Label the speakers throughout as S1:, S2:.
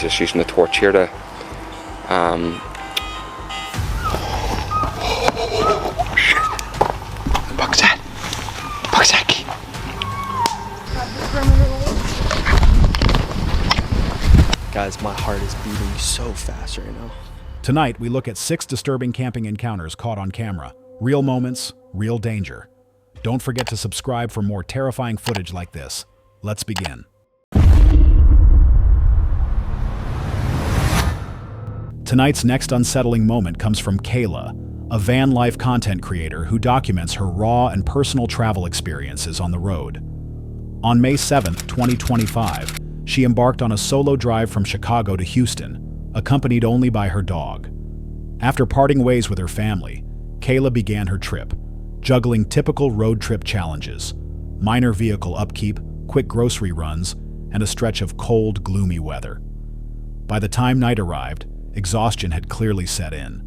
S1: just using the torch here to
S2: Guys, my heart is beating so fast right now.
S3: Tonight, we look at 6 disturbing camping encounters caught on camera. Real moments, real danger. Don't forget to subscribe for more terrifying footage like this. Let's begin. Tonight's next unsettling moment comes from Kayla, a van life content creator who documents her raw and personal travel experiences on the road. On May 7th, 2025, she embarked on a solo drive from Chicago to Houston, accompanied only by her dog. After parting ways with her family, Kayla began her trip, juggling typical road trip challenges, minor vehicle upkeep, quick grocery runs, and a stretch of cold, gloomy weather. By the time night arrived, exhaustion had clearly set in.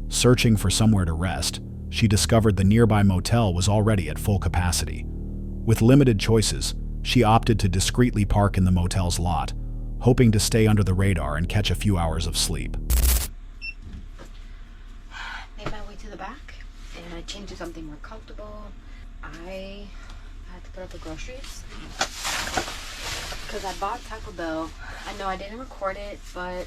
S3: Searching for somewhere to rest, she discovered the nearby motel was already at full capacity. With limited choices, she opted to discreetly park in the motel's lot, hoping to stay under the radar and catch a few hours of sleep.
S4: Made my way to the back, and I changed to something more comfortable. I had to put up the groceries because I bought Taco Bell. I know I didn't record it, but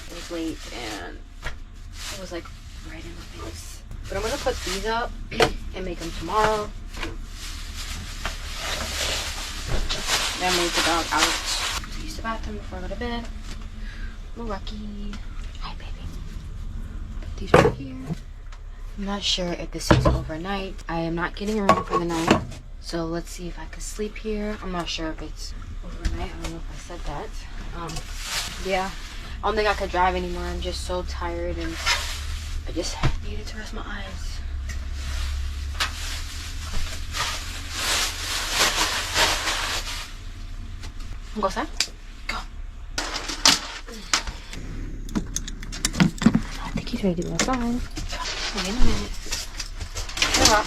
S4: it was late and it was like right in my face. But I'm gonna put these up and make them tomorrow. Then move the dog out. Use the bathroom before I go to bed. Lucky. Hi, baby. Put these right here. I'm not sure if this is overnight. I am not getting a room for the night. So let's see if I can sleep here. I'm not sure if it's overnight. I don't know if I said that. Yeah. I don't think I could drive anymore. I'm just so tired and I just needed to rest my eyes. Go outside. Go. I think he's ready to go outside. Wait a minute. Come on.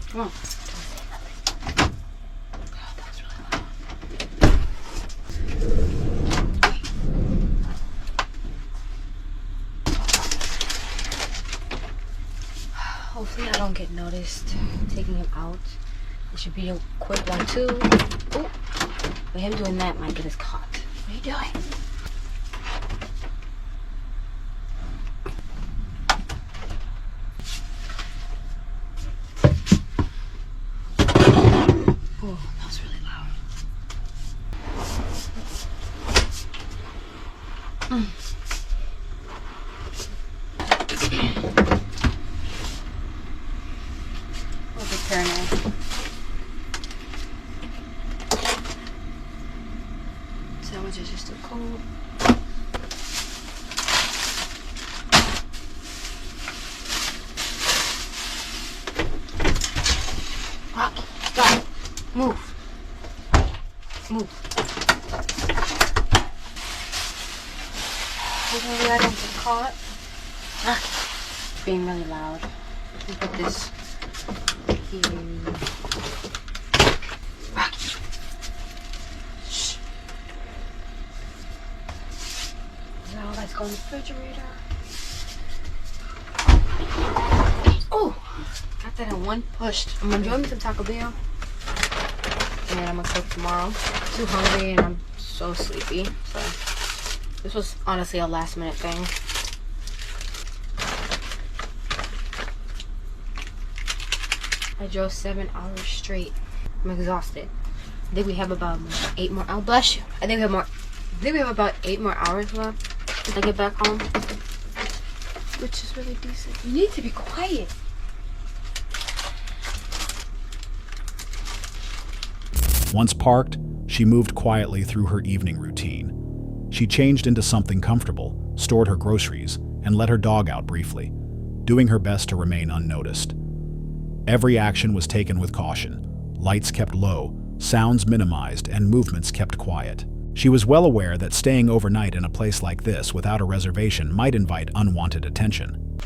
S4: Come on. God, that was really loud. Hopefully I don't get noticed taking him out. It should be a quick one too. Oh, but him doing that might get us caught. What are you doing? Oh, that was really loud. We'll be paranoid. Sandwiches are still cold. Rocky, stop. Move. Move. Hopefully I don't get caught. Rocky. Being really loud. Let me put this here. Rocky. Shh. Now let's go in the refrigerator. Oh, got that in one push. I'm gonna enjoy me some Taco Bell. And I'm gonna cook tomorrow. I'm too hungry and I'm so sleepy. So this was honestly a last minute thing. I drove 7 hours straight. I'm exhausted. I think we have about 8 more. Oh, bless you. I think we have about 8 more hours left when I get back home, which is really decent. You need to be quiet.
S3: Once parked, she moved quietly through her evening routine. She changed into something comfortable, stored her groceries, and let her dog out briefly, doing her best to remain unnoticed. Every action was taken with caution. Lights kept low, sounds minimized, and movements kept quiet. She was well aware that staying overnight in a place like this without a reservation might invite unwanted attention.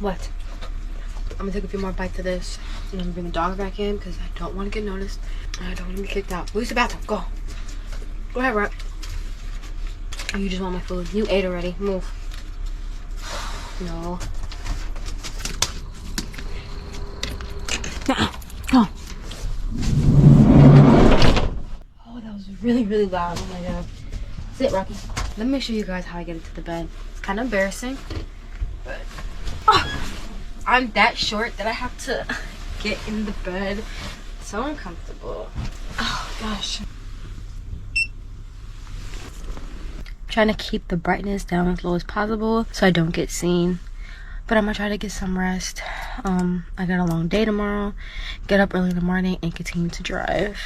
S4: What? I'm gonna take a few more bites of this, and I'm gonna bring the dog back in because I don't want to get noticed. And I don't want to be kicked out. Where's the bathroom? Go. Go ahead, Rock. Oh, you just want my food. You ate already. Move. No. Go. Oh, that was really, really loud. Oh my god. Sit, Rocky. Let me show you guys how I get into the bed. It's kind of embarrassing, but I'm that short that I have to get in the bed. It's so uncomfortable. Oh gosh. Trying to keep the brightness down as low as possible so I don't get seen. But I'm gonna try to get some rest. I got a long day tomorrow. Get up early in the morning and continue to drive.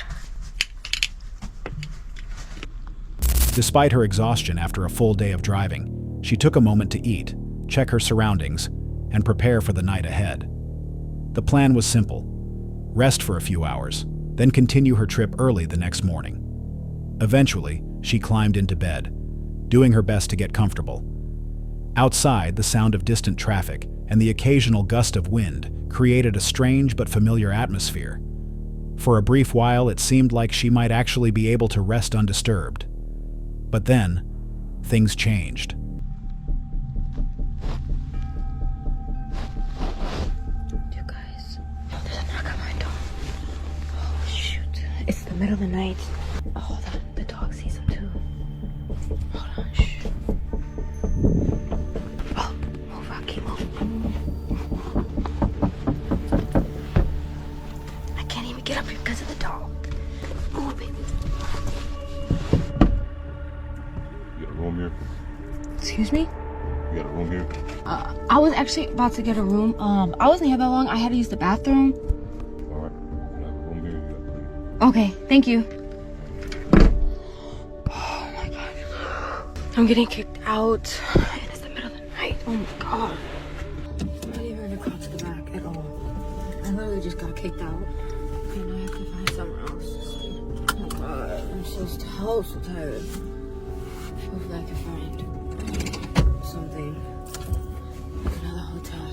S3: Despite her exhaustion after a full day of driving, she took a moment to eat, check her surroundings, and prepare for the night ahead. The plan was simple: rest for a few hours, then continue her trip early the next morning. Eventually, she climbed into bed, doing her best to get comfortable. Outside, the sound of distant traffic and the occasional gust of wind created a strange but familiar atmosphere. For a brief while, it seemed like she might actually be able to rest undisturbed. But then, things changed.
S4: You guys, there's a knock on my door. Oh shoot, it's the middle of the night. Oh, hold on, the dog sees him too. Hold on, shh. Oh, move, Rocky, move. I can't even get up here because of the dog. Move, baby.
S1: You got a room here?
S4: Excuse me?
S1: You got a room here?
S4: I was actually about to get a room. I wasn't here that long. I had to use the bathroom.
S1: Alright. You have a room here, you got to leave.
S4: Okay, thank you. Oh my god. I'm getting kicked out. And it's the middle of the night. Oh my god. I'm not even gonna come to the back at all. I literally just got kicked out. And I have to find somewhere else to sleep. Oh my god. I'm so tired. Hopefully I can find something. Like another hotel.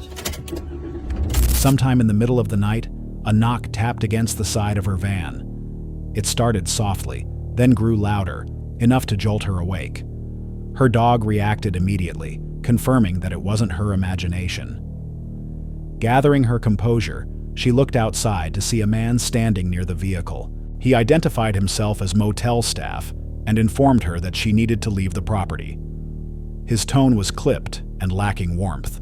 S3: Sometime in the middle of the night, a knock tapped against the side of her van. It started softly, then grew louder, enough to jolt her awake. Her dog reacted immediately, confirming that it wasn't her imagination. Gathering her composure, she looked outside to see a man standing near the vehicle. He identified himself as motel staff and informed her that she needed to leave the property. His tone was clipped and lacking warmth.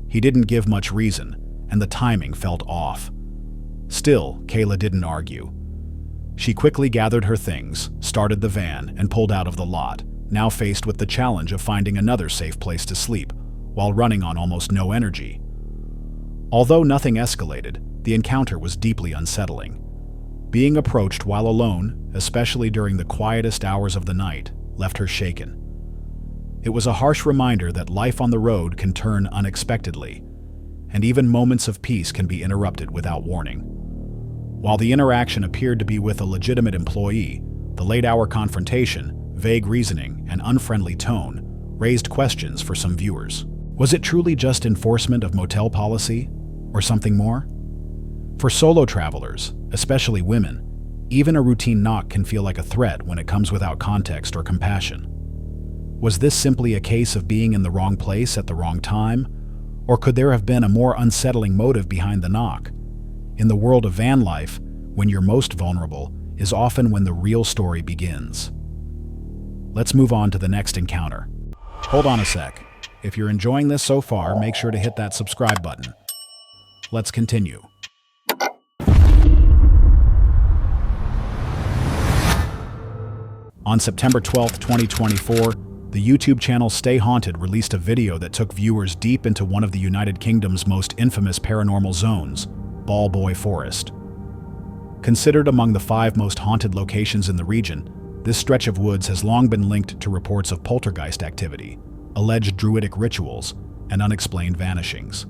S3: He didn't give much reason, and the timing felt off. Still, Kayla didn't argue. She quickly gathered her things, started the van, and pulled out of the lot, now faced with the challenge of finding another safe place to sleep, while running on almost no energy. Although nothing escalated, the encounter was deeply unsettling. Being approached while alone, especially during the quietest hours of the night, left her shaken. It was a harsh reminder that life on the road can turn unexpectedly, and even moments of peace can be interrupted without warning. While the interaction appeared to be with a legitimate employee, the late-hour confrontation, vague reasoning, and unfriendly tone raised questions for some viewers. Was it truly just enforcement of motel policy, or something more? For solo travelers, especially women, even a routine knock can feel like a threat when it comes without context or compassion. Was this simply a case of being in the wrong place at the wrong time? Or could there have been a more unsettling motive behind the knock? In the world of van life, when you're most vulnerable is often when the real story begins. Let's move on to the next encounter. Hold on a sec. If you're enjoying this so far, make sure to hit that subscribe button. Let's continue. On September 12, 2024, the YouTube channel Stay Haunted released a video that took viewers deep into one of the United Kingdom's most infamous paranormal zones, Ball Boy Forest. Considered among the 5 most haunted locations in the region, this stretch of woods has long been linked to reports of poltergeist activity, alleged druidic rituals, and unexplained vanishings.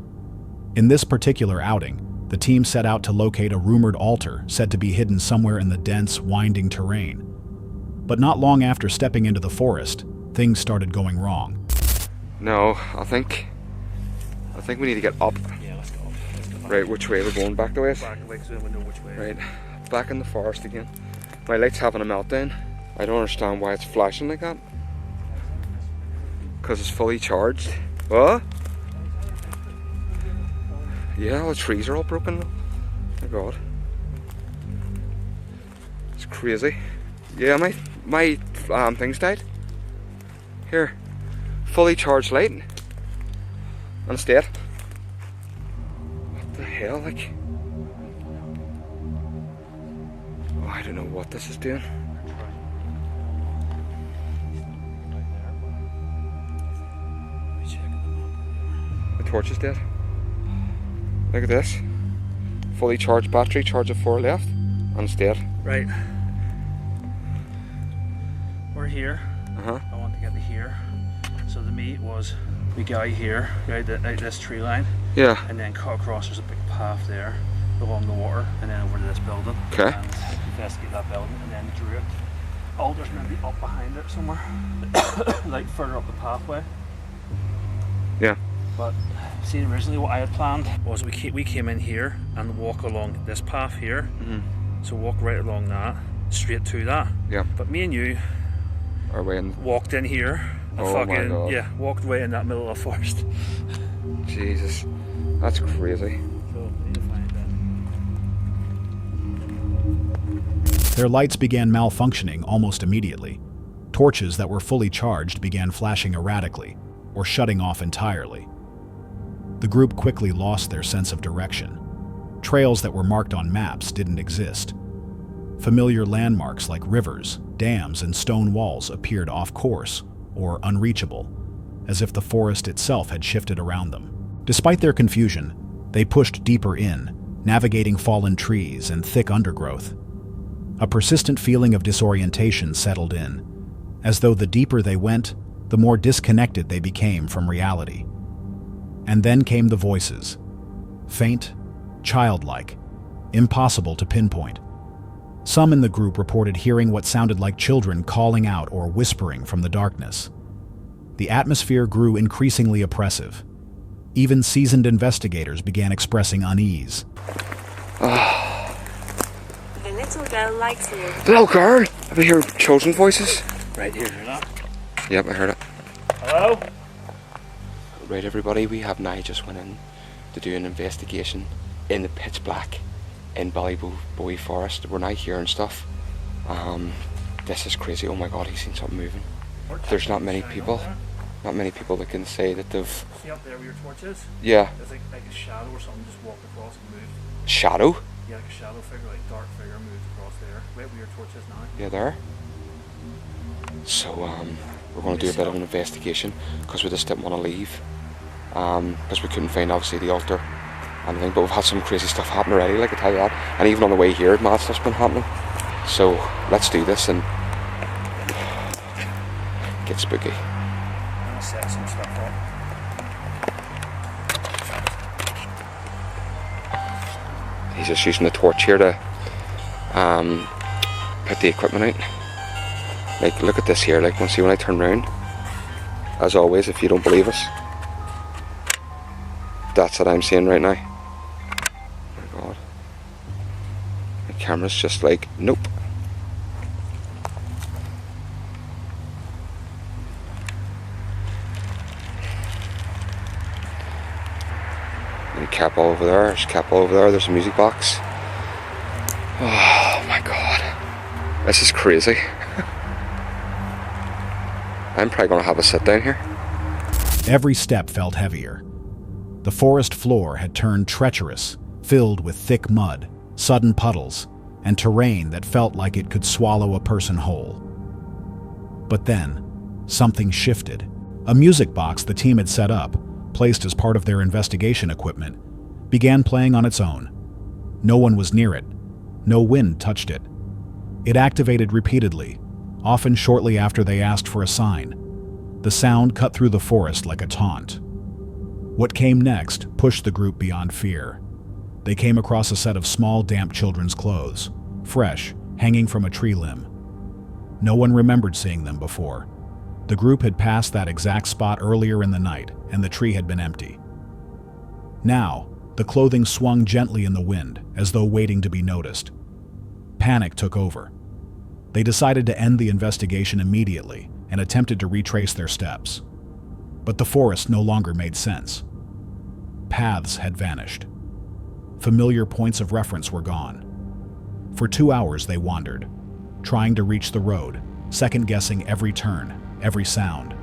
S3: In this particular outing, the team set out to locate a rumored altar said to be hidden somewhere in the dense, winding terrain. But not long after stepping into the forest, things started going wrong.
S5: No, I think
S1: I think we need to get up.
S2: Yeah, let's go.
S1: Right, which way we're going? Back the way?
S2: Back away so we know which way.
S1: Right, back in the forest again. My light's having a meltdown. I don't understand why it's flashing like that. Because it's fully charged. What? Yeah, all the trees are all broken. Oh my god. It's crazy. Yeah, my thing's died. Here. Fully charged light. And it's dead. What the hell, like? Oh, I don't know what this is doing. The torch is dead. Look at this. Fully charged battery, charge of 4 left, and it's dead.
S2: Right. We're here.
S1: Uh-huh.
S2: I want to get to here. So the meat was we go out here, out this tree line,
S1: Yeah.
S2: and then cut across. There's a big path there along the water, and then over to this building.
S1: Okay.
S2: And investigate that building, and then drew it. Oh, there's maybe up behind it somewhere, like further up the pathway.
S1: Yeah.
S2: But see, originally what I had planned was we came in here and walk along this path here.
S1: Mm-hmm.
S2: So walk right along that, straight to that.
S1: Yeah.
S2: But me and you
S1: Are we in?
S2: walked in here and
S1: Oh my God.
S2: yeah, walked right in that middle of the forest.
S1: Jesus. That's crazy.
S2: So we need to find that.
S3: Their lights began malfunctioning almost immediately. Torches that were fully charged began flashing erratically, or shutting off entirely. The group quickly lost their sense of direction. Trails that were marked on maps didn't exist. Familiar landmarks like rivers, dams, and stone walls appeared off course or unreachable, as if the forest itself had shifted around them. Despite their confusion, they pushed deeper in, navigating fallen trees and thick undergrowth. A persistent feeling of disorientation settled in, as though the deeper they went, the more disconnected they became from reality. And then came the voices. Faint, childlike, impossible to pinpoint. Some in the group reported hearing what sounded like children calling out or whispering from the darkness. The atmosphere grew increasingly oppressive. Even seasoned investigators began expressing unease.
S5: The little girl likes you.
S1: Little girl! Have you heard children's voices?
S2: Right here, you know?
S1: Yep, I heard it.
S2: Hello?
S1: Right, everybody, we have now just went in to do an investigation in the pitch black in Ballybowie Forest. We're now hearing stuff. This is crazy. Oh my god, he's seen something moving. There's not many people that can say that they've...
S2: See up there where your torch is?
S1: Yeah.
S2: There's like a shadow or something just walked across and moved.
S1: Shadow?
S2: Yeah, like a shadow figure, like dark figure moved across there. Right where your torch is now.
S1: Yeah, there. So, we're going to do a bit of an investigation because we just didn't want to leave. Because we couldn't find, obviously, the altar and everything, but we've had some crazy stuff happen already, like I tell you that. And even on the way here, mad stuff's been happening. So, let's do this and get spooky.
S2: I'm gonna set some stuff up.
S1: He's just using the torch here to put the equipment out. Like, look at this here, like, see when I turn round, as always, if you don't believe us, that's what I'm seeing right now. Oh my god. The camera's just like, nope. There's a cap all over there, there's a cap all over there, there's a music box. Oh my god. This is crazy. I'm probably going to have a sit down here.
S3: Every step felt heavier. The forest floor had turned treacherous, filled with thick mud, sudden puddles, and terrain that felt like it could swallow a person whole. But then, something shifted. A music box the team had set up, placed as part of their investigation equipment, began playing on its own. No one was near it. No wind touched it. It activated repeatedly, often shortly after they asked for a sign. The sound cut through the forest like a taunt. What came next pushed the group beyond fear. They came across a set of small, damp children's clothes, fresh, hanging from a tree limb. No one remembered seeing them before. The group had passed that exact spot earlier in the night, and the tree had been empty. Now, the clothing swung gently in the wind, as though waiting to be noticed. Panic took over. They decided to end the investigation immediately and attempted to retrace their steps. But the forest no longer made sense. Paths had vanished. Familiar points of reference were gone. For 2 hours they wandered, trying to reach the road, second-guessing every turn, every sound.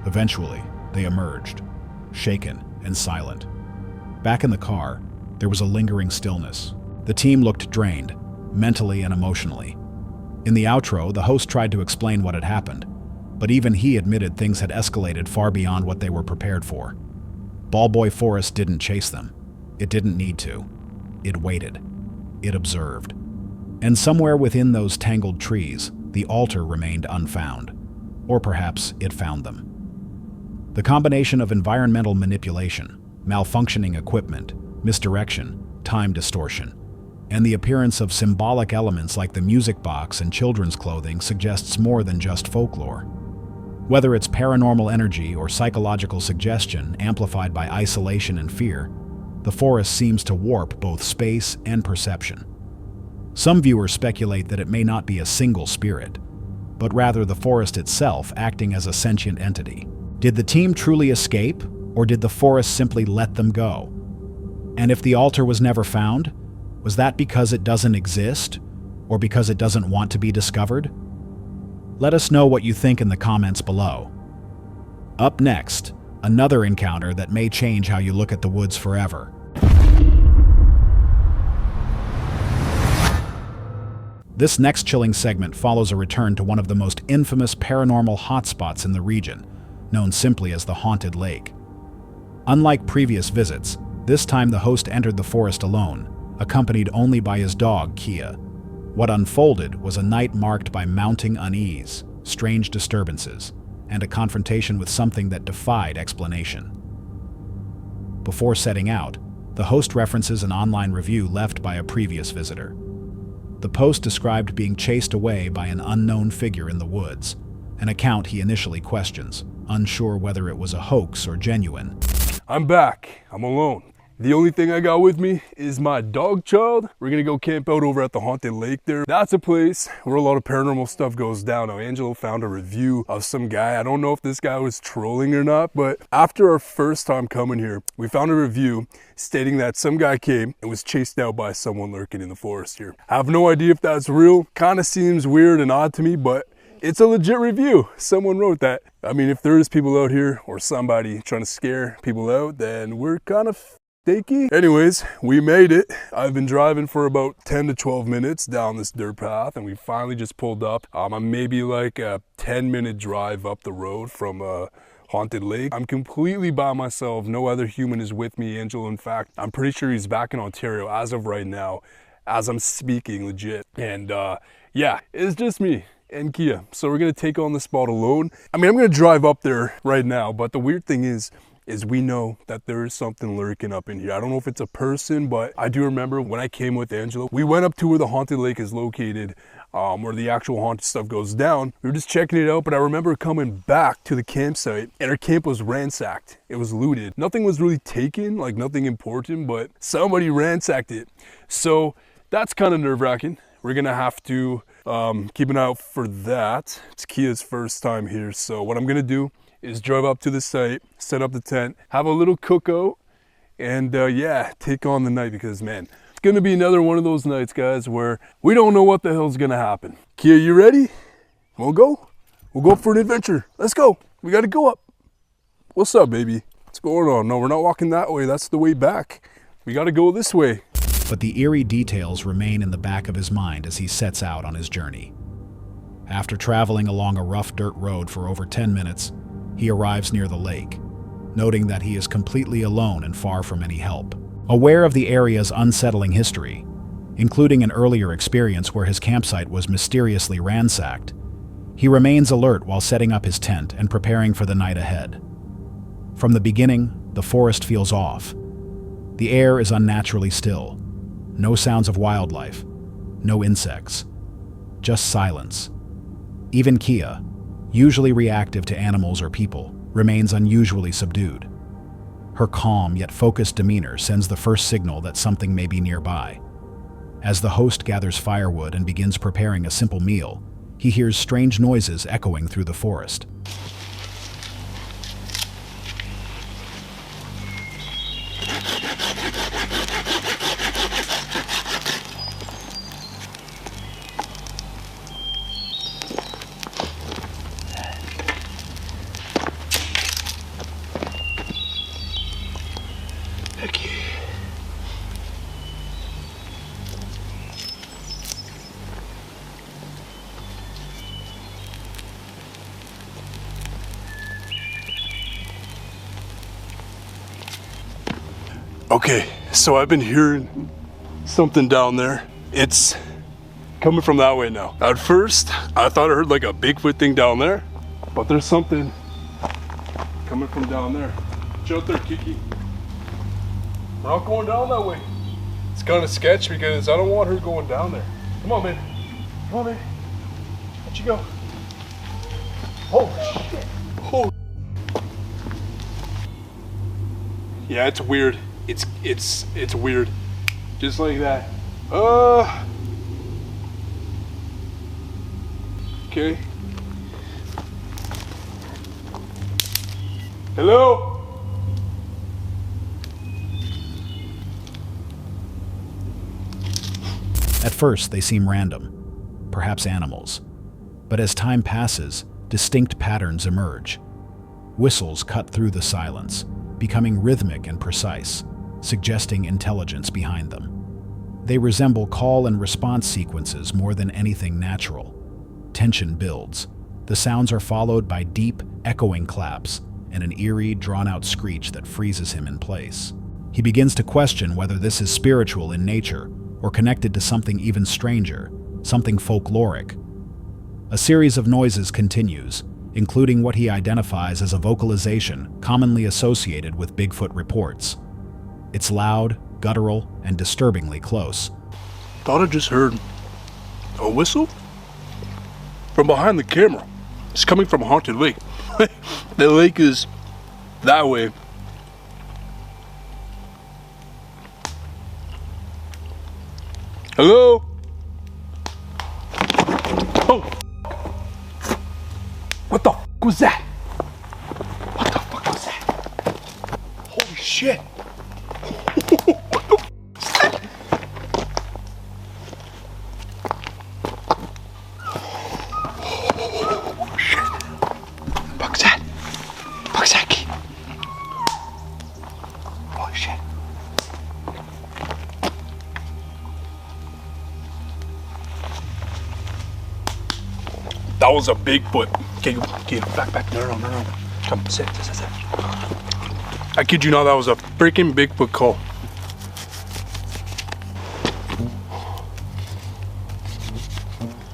S3: Eventually, they emerged, shaken and silent. Back in the car, there was a lingering stillness. The team looked drained, mentally and emotionally. In the outro, the host tried to explain what had happened, but even he admitted things had escalated far beyond what they were prepared for. Ballboy Forest didn't chase them. It didn't need to. It waited. It observed. And somewhere within those tangled trees, the altar remained unfound. Or perhaps it found them. The combination of environmental manipulation, malfunctioning equipment, misdirection, time distortion, and the appearance of symbolic elements like the music box and children's clothing suggests more than just folklore. Whether it's paranormal energy or psychological suggestion amplified by isolation and fear, the forest seems to warp both space and perception. Some viewers speculate that it may not be a single spirit, but rather the forest itself acting as a sentient entity. Did the team truly escape, or did the forest simply let them go? And if the altar was never found, was that because it doesn't exist, or because it doesn't want to be discovered? Let us know what you think in the comments below. Up next, another encounter that may change how you look at the woods forever. This next chilling segment follows a return to one of the most infamous paranormal hotspots in the region, known simply as the Haunted Lake. Unlike previous visits, this time the host entered the forest alone, accompanied only by his dog, Kia. What unfolded was a night marked by mounting unease, strange disturbances, and a confrontation with something that defied explanation. Before setting out, the host references an online review left by a previous visitor. The post described being chased away by an unknown figure in the woods, an account he initially questions, unsure whether it was a hoax or genuine.
S6: I'm back. I'm alone. The only thing I got with me is my dog child. We're gonna go camp out over at the Haunted Lake there. That's a place where a lot of paranormal stuff goes down. Now, Angelo found a review of some guy. I don't know if this guy was trolling or not, but after our first time coming here, we found a review stating that some guy came and was chased out by someone lurking in the forest here. I have no idea if that's real. Kind of seems weird and odd to me, but it's a legit review. Someone wrote that. I mean, if there is people out here or somebody trying to scare people out, then we're kind of fakey. Anyways, we made it. I've been driving for about 10 to 12 minutes down this dirt path, and we finally just pulled up. I'm maybe like a 10-minute drive up the road from Haunted Lake. I'm completely by myself. No other human is with me. Angelo, in fact, I'm pretty sure he's back in Ontario as of right now, as I'm speaking, legit. And yeah, it's just me and Kia. So we're gonna take on the spot alone. I mean, I'm gonna drive up there right now, but the weird thing is we know that there is something lurking up in here. I don't know if it's a person, but I do remember when I came with Angelo, we went up to where the Haunted Lake is located, where the actual haunted stuff goes down. We were just checking it out, but I remember coming back to the campsite and our camp was ransacked. It was looted. Nothing was really taken, like nothing important, but somebody ransacked it. So that's kind of nerve-wracking. We're gonna have to keep an eye out for that. It's Kia's first time here, so what I'm gonna do is drive up to the site, set up the tent, have a little cookout, and yeah, take on the night, because man, it's gonna be another one of those nights, guys, where we don't know what the hell's gonna happen. Kia, you ready? We'll go? We'll go for an adventure. Let's go. We gotta go up. What's up, baby? What's going on? No, we're not walking that way. That's the way back. We gotta go this way.
S3: But the eerie details remain in the back of his mind as he sets out on his journey. After traveling along a rough dirt road for over 10 minutes, he arrives near the lake, noting that he is completely alone and far from any help. Aware of the area's unsettling history, including an earlier experience where his campsite was mysteriously ransacked, he remains alert while setting up his tent and preparing for the night ahead. From the beginning, the forest feels off. The air is unnaturally still. No sounds of wildlife, no insects, just silence. Even Kia, usually reactive to animals or people, remains unusually subdued. Her calm yet focused demeanor sends the first signal that something may be nearby. As the host gathers firewood and begins preparing a simple meal, he hears strange noises echoing through the forest.
S6: Okay, so I've been hearing something down there. It's coming from that way now. At first, I thought I heard like a Bigfoot thing down there, but there's something coming from down there. Watch out there, Kiki. We're not going down that way. It's kind of sketchy because I don't want her going down there. Come on, man. Come on, man. Let you go. Oh, shit. Oh. Yeah, it's weird. It's weird. Just like that. Okay. Hello?
S3: At first, they seem random, perhaps animals. But as time passes, distinct patterns emerge. Whistles cut through the silence, becoming rhythmic and precise, suggesting intelligence behind them. They resemble call and response sequences more than anything natural. Tension builds. The sounds are followed by deep, echoing claps and an eerie, drawn-out screech that freezes him in place. He begins to question whether this is spiritual in nature or connected to something even stranger, something folkloric. A series of noises continues, including what he identifies as a vocalization commonly associated with Bigfoot reports. It's loud, guttural, and disturbingly close.
S6: Thought I just heard a whistle from behind the camera. It's coming from a haunted lake. The lake is that way. Hello? Oh! What the f was that? What the fuck was that? Holy shit! What the f is that? Oh shit! Fuck's that? Fuck's that key? Holy shit! That was a Bigfoot. Okay, back. No. Come, sit. I kid you not, that was a freaking Bigfoot call.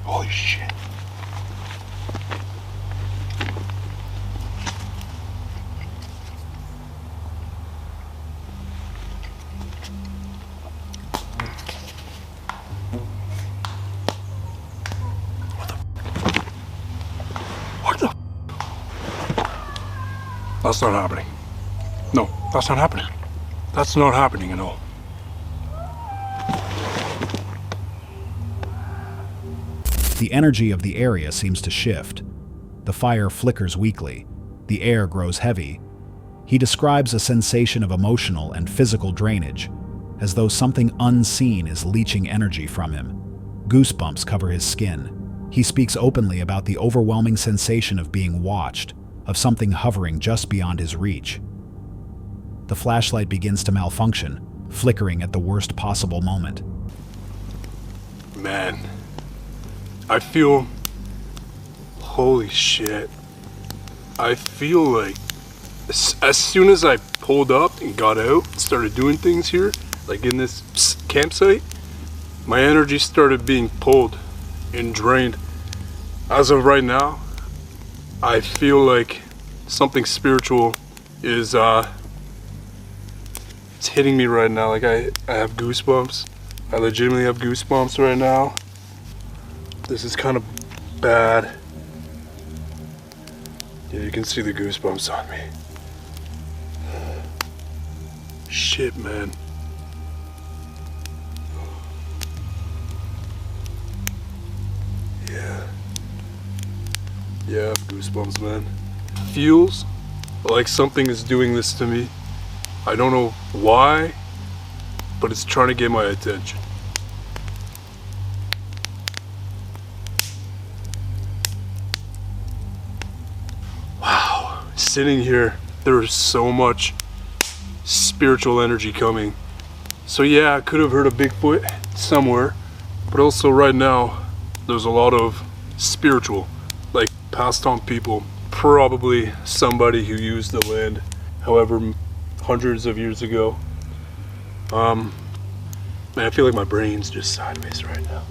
S6: Holy shit. What the? That's not happening. No, that's not happening. That's not happening at all.
S3: The energy of the area seems to shift. The fire flickers weakly. The air grows heavy. He describes a sensation of emotional and physical drainage, as though something unseen is leaching energy from him. Goosebumps cover his skin. He speaks openly about the overwhelming sensation of being watched, of something hovering just beyond his reach. The flashlight begins to malfunction, flickering at the worst possible moment.
S6: Man, I feel... Holy shit. I feel like as soon as I pulled up and got out and started doing things here, like in this campsite, my energy started being pulled and drained. As of right now, I feel like something spiritual is it's hitting me right now. Like I have goosebumps. I legitimately have goosebumps right now. This is kind of bad. Yeah, you can see the goosebumps on me. Shit, man. Yeah, I have goosebumps, man. Feels like something is doing this to me. I don't know why, but it's trying to get my attention. Wow, sitting here, there's so much spiritual energy coming. So yeah, I could have heard a Bigfoot somewhere, but also right now, there's a lot of spiritual, like passed on people, probably somebody who used the land, however, hundreds of years ago. Man, I feel like my brain's just sideways right now.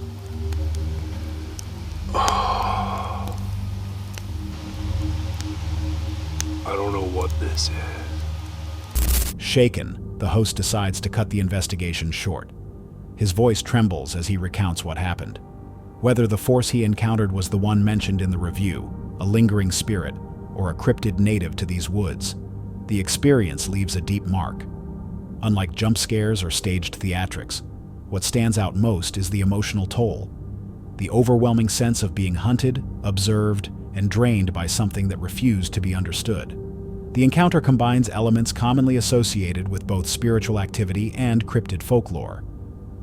S6: Oh. I don't know what this is.
S3: Shaken, the host decides to cut the investigation short. His voice trembles as he recounts what happened. Whether the force he encountered was the one mentioned in the review, a lingering spirit, or a cryptid native to these woods, the experience leaves a deep mark. Unlike jump scares or staged theatrics, what stands out most is the emotional toll. The overwhelming sense of being hunted, observed, and drained by something that refused to be understood. The encounter combines elements commonly associated with both spiritual activity and cryptid folklore.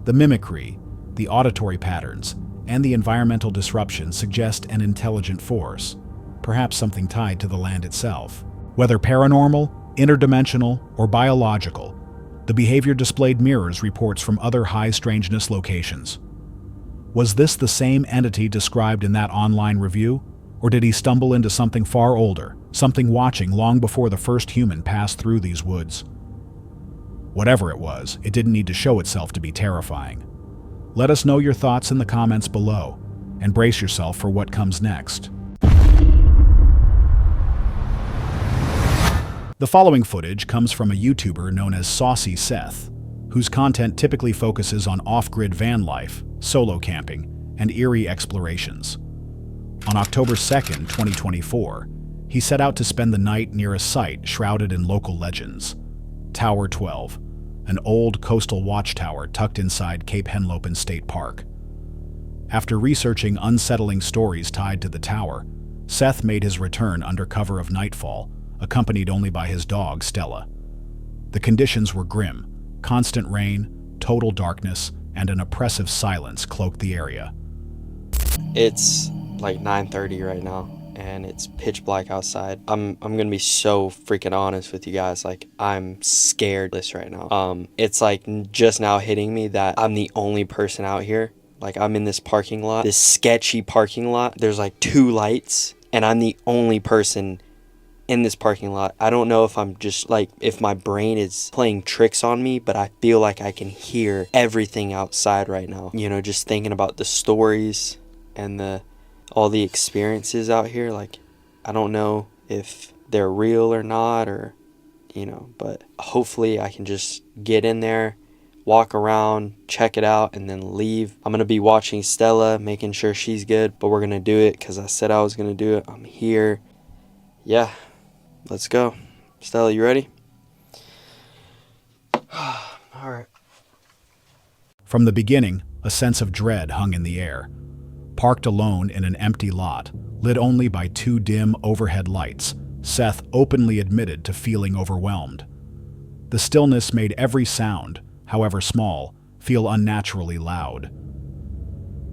S3: The mimicry, the auditory patterns, and the environmental disruption suggest an intelligent force, perhaps something tied to the land itself. Whether paranormal, interdimensional, or biological, the behavior displayed mirrors reports from other high-strangeness locations. Was this the same entity described in that online review? Or did he stumble into something far older, something watching long before the first human passed through these woods? Whatever it was, it didn't need to show itself to be terrifying. Let us know your thoughts in the comments below, and brace yourself for what comes next. The following footage comes from a YouTuber known as Saucy Seth, whose content typically focuses on off-grid van life, solo camping, and eerie explorations. On October 2nd, 2024, he set out to spend the night near a site shrouded in local legends. Tower 12, an old coastal watchtower tucked inside Cape Henlopen State Park. After researching unsettling stories tied to the tower, Seth made his return under cover of nightfall, accompanied only by his dog, Stella. The conditions were grim. Constant rain, total darkness, and an oppressive silence cloaked the area.
S1: It's like 9:30 right now, and it's pitch black outside. I'm gonna be so freaking honest with you guys. Like, I'm scared this right now. It's like just now hitting me that I'm the only person out here. Like, I'm in this parking lot, this sketchy parking lot. There's like 2 lights, and I'm the only person in this parking lot. I don't know if I'm just like, if my brain is playing tricks on me, but I feel like I can hear everything outside right now. You know, just thinking about the stories and all the experiences out here. Like, I don't know if they're real or not, or, you know, but hopefully I can just get in there, walk around, check it out, and then leave. I'm gonna be watching Stella, making sure she's good, but we're gonna do it because I said I was gonna do it. I'm here. Yeah, let's go. Stella, you ready? All right.
S3: From the beginning, a sense of dread hung in the air. Parked alone in an empty lot, lit only by 2 dim overhead lights, Seth openly admitted to feeling overwhelmed. The stillness made every sound, however small, feel unnaturally loud.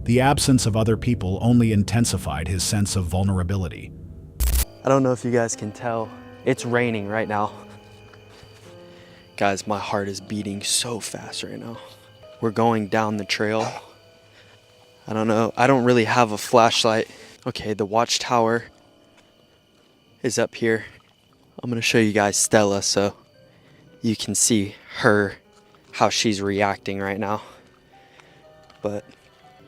S3: The absence of other people only intensified his sense of vulnerability.
S1: I don't know if you guys can tell. It's raining right now. Guys, my heart is beating so fast right now. We're going down the trail. I don't know. I don't really have a flashlight. Okay, the watchtower is up here. I'm gonna show you guys Stella so you can see her, how she's reacting right now. But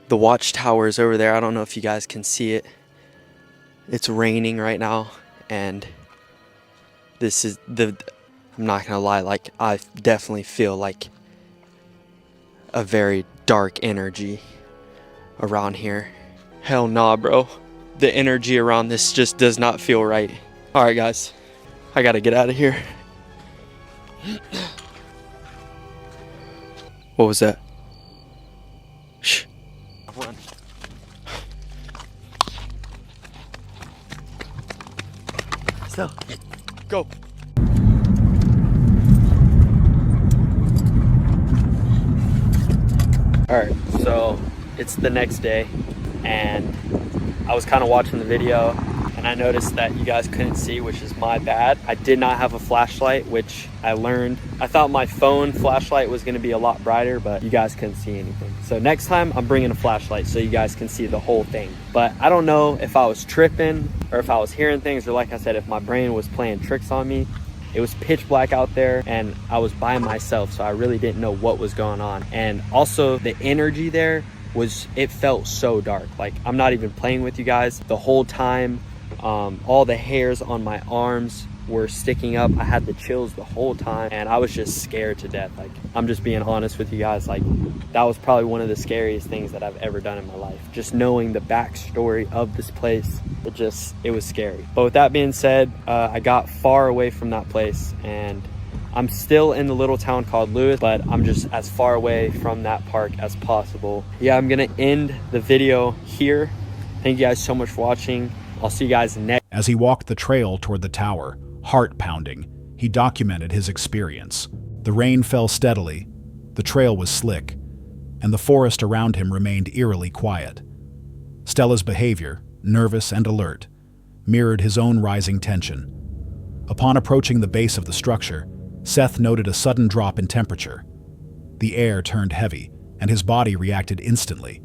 S1: the watchtower is over there. I don't know if you guys can see it. It's raining right now, and this is I'm not gonna lie, like, I definitely feel like a very dark energy around here. Hell nah, bro. The energy around this just does not feel right. Alright guys, I gotta get out of here.
S2: What was that? Shh. Run. Still. Go. Alright, so it's the next day and I was kind of watching the video and I noticed that you guys couldn't see, which is my bad. I did not have a flashlight, which I learned. I thought my phone flashlight was going to be a lot brighter, but you guys couldn't see anything. So next time I'm bringing a flashlight so you guys can see the whole thing. But I don't know if I was tripping or if I was hearing things, or like I said, if my brain was playing tricks on me. It was pitch black out there and I was by myself, so I really didn't know what was going on. And also the energy there it felt so dark. Like, I'm not even playing with you guys. The whole time, all the hairs on my arms were sticking up. I had the chills the whole time and I was just scared to death. Like, I'm just being honest with you guys. Like, that was probably one of the scariest things that I've ever done in my life. Just knowing the backstory of this place, it was scary. But with that being said, I got far away from that place and I'm still in the little town called Lewis, but I'm just as far away from that park as possible. Yeah, I'm gonna end the video here. Thank you guys so much for watching. I'll see you guys next.
S3: As he walked the trail toward the tower, heart pounding, he documented his experience. The rain fell steadily, the trail was slick, and the forest around him remained eerily quiet. Stella's behavior, nervous and alert, mirrored his own rising tension. Upon approaching the base of the structure, Seth noted a sudden drop in temperature. The air turned heavy, and his body reacted instantly.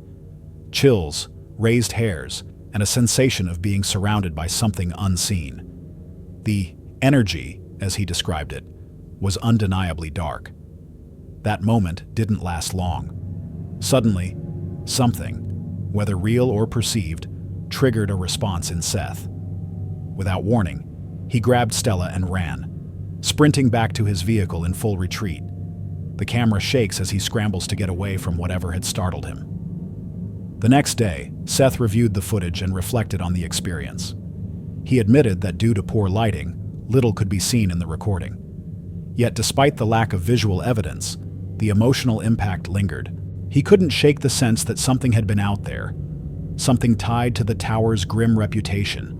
S3: Chills, raised hairs, and a sensation of being surrounded by something unseen. The energy, as he described it, was undeniably dark. That moment didn't last long. Suddenly, something, whether real or perceived, triggered a response in Seth. Without warning, he grabbed Stella and ran, sprinting back to his vehicle in full retreat. The camera shakes as he scrambles to get away from whatever had startled him. The next day, Seth reviewed the footage and reflected on the experience. He admitted that due to poor lighting, little could be seen in the recording. Yet despite the lack of visual evidence, the emotional impact lingered. He couldn't shake the sense that something had been out there, something tied to the tower's grim reputation.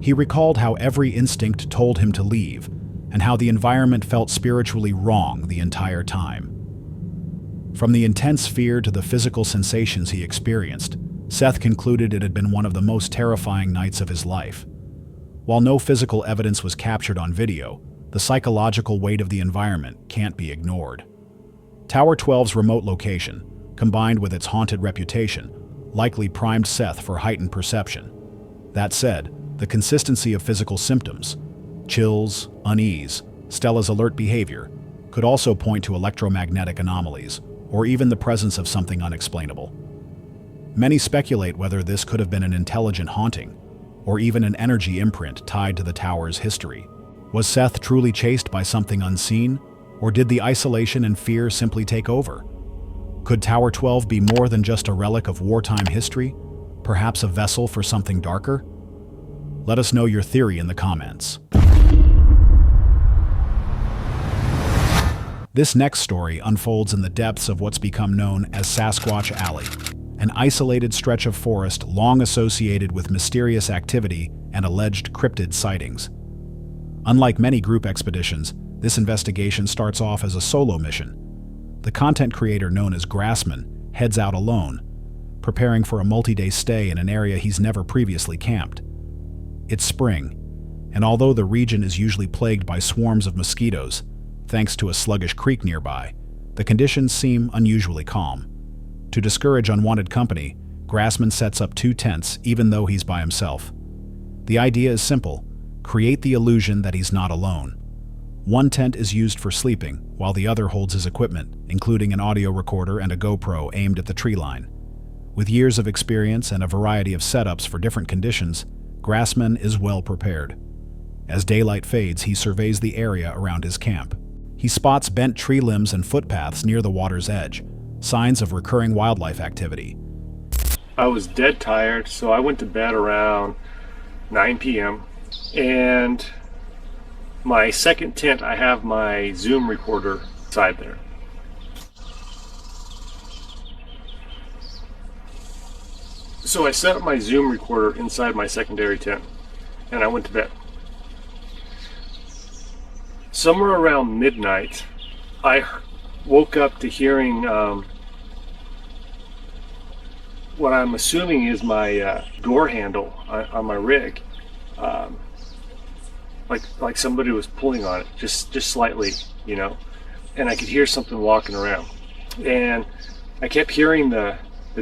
S3: He recalled how every instinct told him to leave, and how the environment felt spiritually wrong the entire time. From the intense fear to the physical sensations he experienced, Seth concluded it had been one of the most terrifying nights of his life. While no physical evidence was captured on video, the psychological weight of the environment can't be ignored. Tower 12's remote location, combined with its haunted reputation, likely primed Seth for heightened perception. That said, the consistency of physical symptoms, chills, unease, Stella's alert behavior, could also point to electromagnetic anomalies, or even the presence of something unexplainable. Many speculate whether this could have been an intelligent haunting, or even an energy imprint tied to the tower's history. Was Seth truly chased by something unseen, or did the isolation and fear simply take over? Could Tower 12 be more than just a relic of wartime history, perhaps a vessel for something darker? Let us know your theory in the comments. This next story unfolds in the depths of what's become known as Sasquatch Alley, an isolated stretch of forest long associated with mysterious activity and alleged cryptid sightings. Unlike many group expeditions, this investigation starts off as a solo mission. The content creator known as Grassman heads out alone, preparing for a multi-day stay in an area he's never previously camped. It's spring, and although the region is usually plagued by swarms of mosquitoes, thanks to a sluggish creek nearby, the conditions seem unusually calm. To discourage unwanted company, Grassman sets up 2 tents even though he's by himself. The idea is simple: create the illusion that he's not alone. One tent is used for sleeping, while the other holds his equipment, including an audio recorder and a GoPro aimed at the tree line. With years of experience and a variety of setups for different conditions, Grassman is well prepared. As daylight fades, he surveys the area around his camp. He spots bent tree limbs and footpaths near the water's edge, signs of recurring wildlife activity.
S7: I was dead tired, so I went to bed around 9 p.m. and my second tent, I have my Zoom recorder inside there. So I set up my Zoom recorder inside my secondary tent, and I went to bed. Somewhere around midnight, I woke up to hearing what I'm assuming is my door handle on my rig, like somebody was pulling on it, just slightly, you know. And I could hear something walking around, and I kept hearing the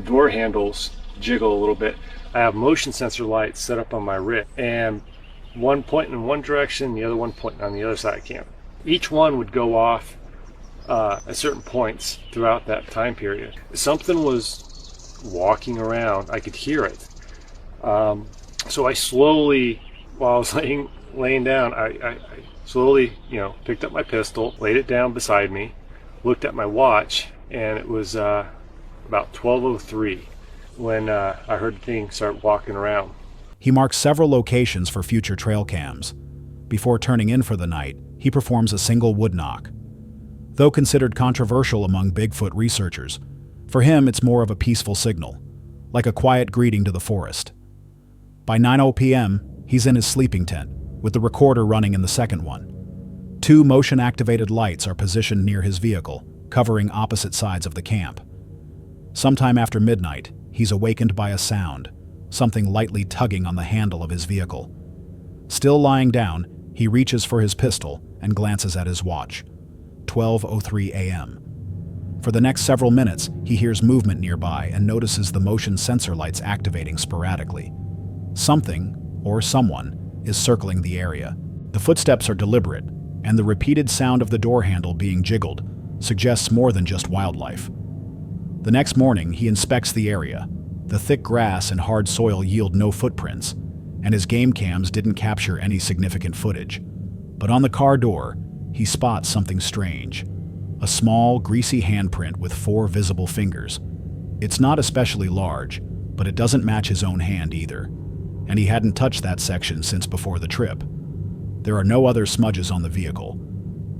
S7: door handles jiggle a little bit. I have motion sensor lights set up on my rig, and one pointing in one direction, the other one pointing on the other side of the camp. Each one would go off at certain points throughout that time period. Something was walking around. I could hear it. So I slowly, while I was laying down, I slowly, picked up my pistol, laid it down beside me, looked at my watch, and it was about 12:03 when I heard the thing start walking around.
S3: He marks several locations for future trail cams. Before turning in for the night, he performs a single wood knock. Though considered controversial among Bigfoot researchers, for him it's more of a peaceful signal, like a quiet greeting to the forest. By 9:00 p.m., he's in his sleeping tent, with the recorder running in the second one. 2 motion-activated lights are positioned near his vehicle, covering opposite sides of the camp. Sometime after midnight, he's awakened by a sound, something lightly tugging on the handle of his vehicle. Still lying down, he reaches for his pistol and glances at his watch. 12:03 a.m. For the next several minutes, he hears movement nearby and notices the motion sensor lights activating sporadically. Something, or someone, is circling the area. The footsteps are deliberate, and the repeated sound of the door handle being jiggled suggests more than just wildlife. The next morning, he inspects the area. The thick grass and hard soil yield no footprints, and his game cams didn't capture any significant footage. But on the car door, he spots something strange. A small, greasy handprint with 4 visible fingers. It's not especially large, but it doesn't match his own hand either, and he hadn't touched that section since before the trip. There are no other smudges on the vehicle,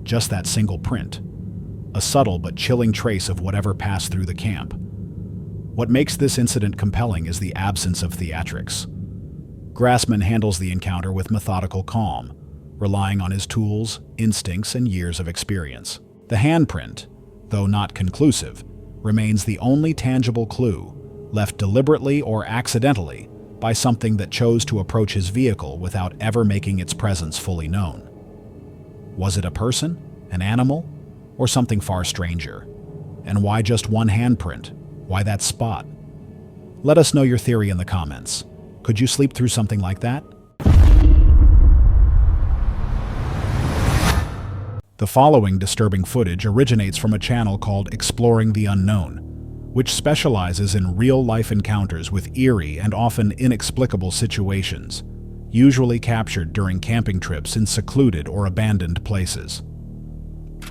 S3: just that single print. A subtle but chilling trace of whatever passed through the camp. What makes this incident compelling is the absence of theatrics. Grassman handles the encounter with methodical calm, relying on his tools, instincts, and years of experience. The handprint, though not conclusive, remains the only tangible clue, left deliberately or accidentally by something that chose to approach his vehicle without ever making its presence fully known. Was it a person, an animal, or something far stranger? And why just one handprint? Why that spot? Let us know your theory in the comments. Could you sleep through something like that? The following disturbing footage originates from a channel called Exploring the Unknown, which specializes in real-life encounters with eerie and often inexplicable situations, usually captured during camping trips in secluded or abandoned places.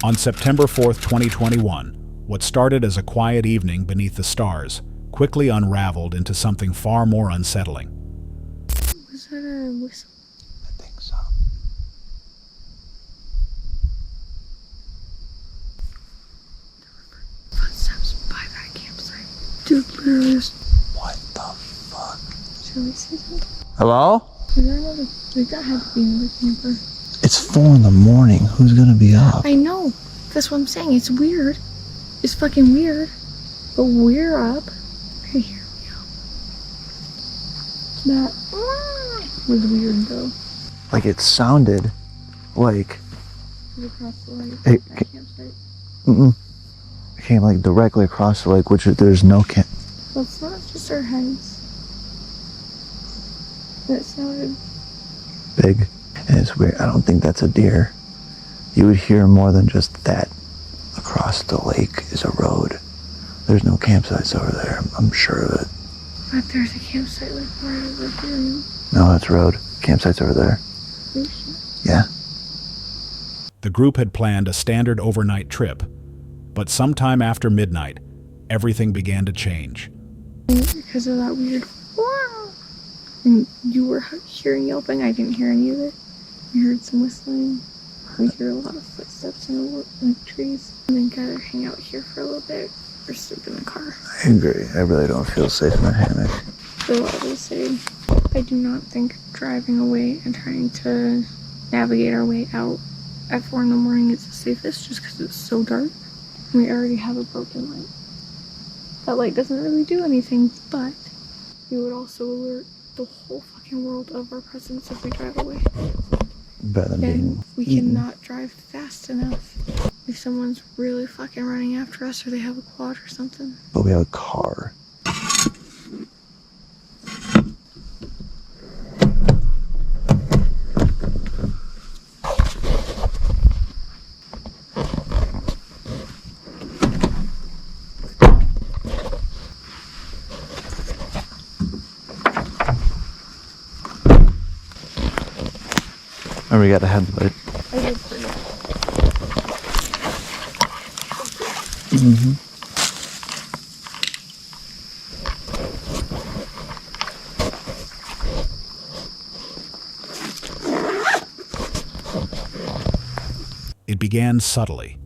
S3: On September 4th, 2021, what started as a quiet evening beneath the stars quickly unraveled into something far more unsettling.
S4: Was that a whistle?
S8: I think so.
S4: Footsteps by that campsite. Dude, literally just...
S8: What the fuck?
S4: Should we say something?
S8: Hello?
S4: Was there another... Like, that had to be another camper.
S8: It's 4 in the morning. Who's gonna be up?
S4: I know. That's what I'm saying. It's weird. It's fucking weird. But we're up. Right here we go. That was weird though.
S8: Like it sounded like
S4: Across the lake.
S8: It
S4: That campsite.
S8: it came like directly across the lake, which there's no camp.
S4: Well, it's not just our heads. That sounded...
S8: Big, and it's weird. I don't think that's a deer. You would hear more than just that. Across the lake is a road. There's no campsites over there. I'm sure of it.
S4: But there's a campsite like right over here.
S8: No, that's road. Campsite's over there.
S4: Are you sure?
S8: Yeah.
S3: The group had planned a standard overnight trip, but sometime after midnight, everything began to change.
S4: Because of that weird... And you were hearing yelping. I didn't hear any of it. We heard some whistling. We hear a lot of footsteps in the trees. And then gotta hang out here for a little bit or sleep in the car.
S8: I agree. I really don't feel safe in that hammock.
S9: So I will say, I do not think driving away and trying to navigate our way out at 4 in the morning is the safest, just because it's so dark. We already have a broken light. That light doesn't really do anything, but we would also alert the whole fucking world of our presence if we drive away.
S8: Better than
S9: And
S8: being
S9: we
S8: eaten.
S9: cannot drive fast enough if someone's really fucking running after us or they have a quad or something.
S8: But we have a car. And we got a headlight.
S9: I did forget.
S3: It began subtly,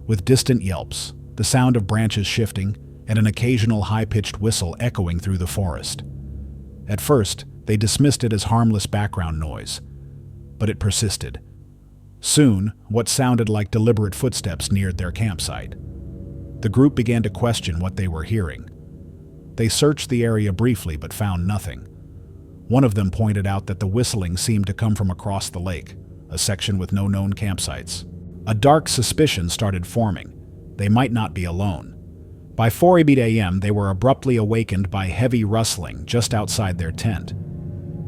S3: with distant yelps, the sound of branches shifting, and an occasional high-pitched whistle echoing through the forest. At first, they dismissed it as harmless background noise, but it persisted. Soon, what sounded like deliberate footsteps neared their campsite. The group began to question what they were hearing. They searched the area briefly but found nothing. One of them pointed out that the whistling seemed to come from across the lake, a section with no known campsites. A dark suspicion started forming. They might not be alone. By 4 a.m., they were abruptly awakened by heavy rustling just outside their tent.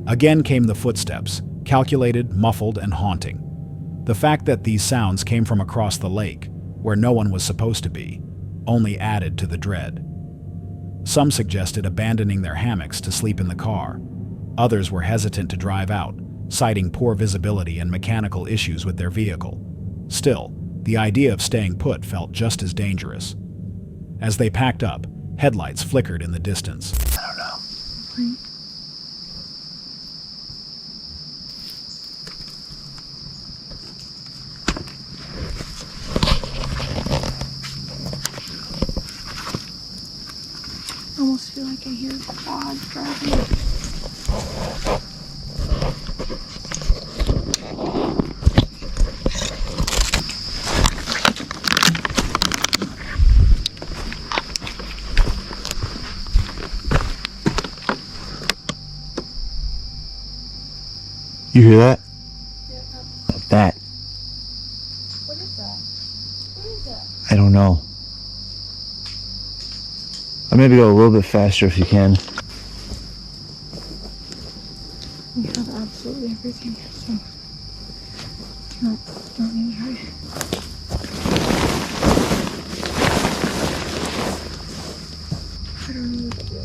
S3: Again came the footsteps, calculated, muffled, and haunting. The fact that these sounds came from across the lake, where no one was supposed to be, only added to the dread. Some suggested abandoning their hammocks to sleep in the car. Others were hesitant to drive out, citing poor visibility and mechanical issues with their vehicle. Still, the idea of staying put felt just as dangerous. As they packed up, headlights flickered in the distance.
S8: I don't know.
S9: I almost feel like I hear quad driving.
S8: You hear that? That.
S9: What is that? What is that?
S8: I don't know. I'll maybe go a little bit faster if you can.
S9: We have absolutely everything, so don't need to hurry. I don't know what to do.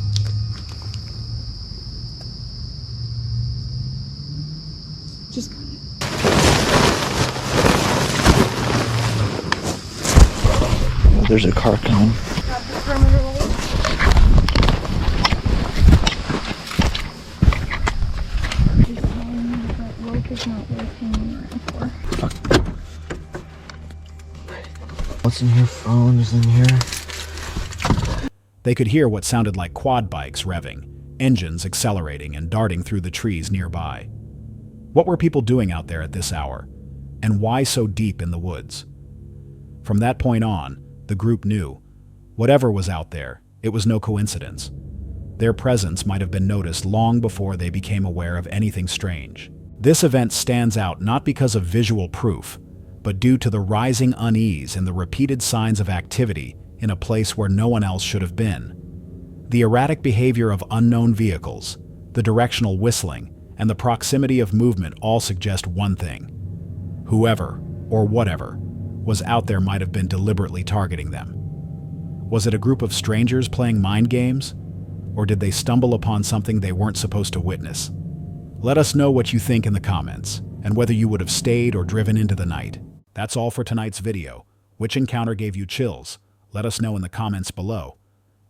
S9: Just
S8: There's a car coming.
S9: grab the perimeter light. Just telling me that rope is not working for.
S8: What's in your phone is in here?
S3: They could hear what sounded like quad bikes revving, engines accelerating and darting through the trees nearby. What were people doing out there at this hour? And why so deep in the woods? From that point on, the group knew. Whatever was out there, it was no coincidence. Their presence might have been noticed long before they became aware of anything strange. This event stands out not because of visual proof, but due to the rising unease and the repeated signs of activity in a place where no one else should have been. The erratic behavior of unknown vehicles, the directional whistling, and the proximity of movement all suggest one thing. Whoever, or whatever, was out there might have been deliberately targeting them. Was it a group of strangers playing mind games? Or did they stumble upon something they weren't supposed to witness? Let us know what you think in the comments, and whether you would have stayed or driven into the night. That's all for tonight's video. Which encounter gave you chills? Let us know in the comments below.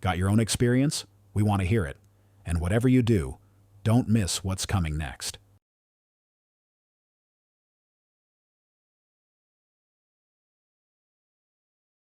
S3: Got your own experience? We want to hear it. And whatever you do, don't miss what's coming next.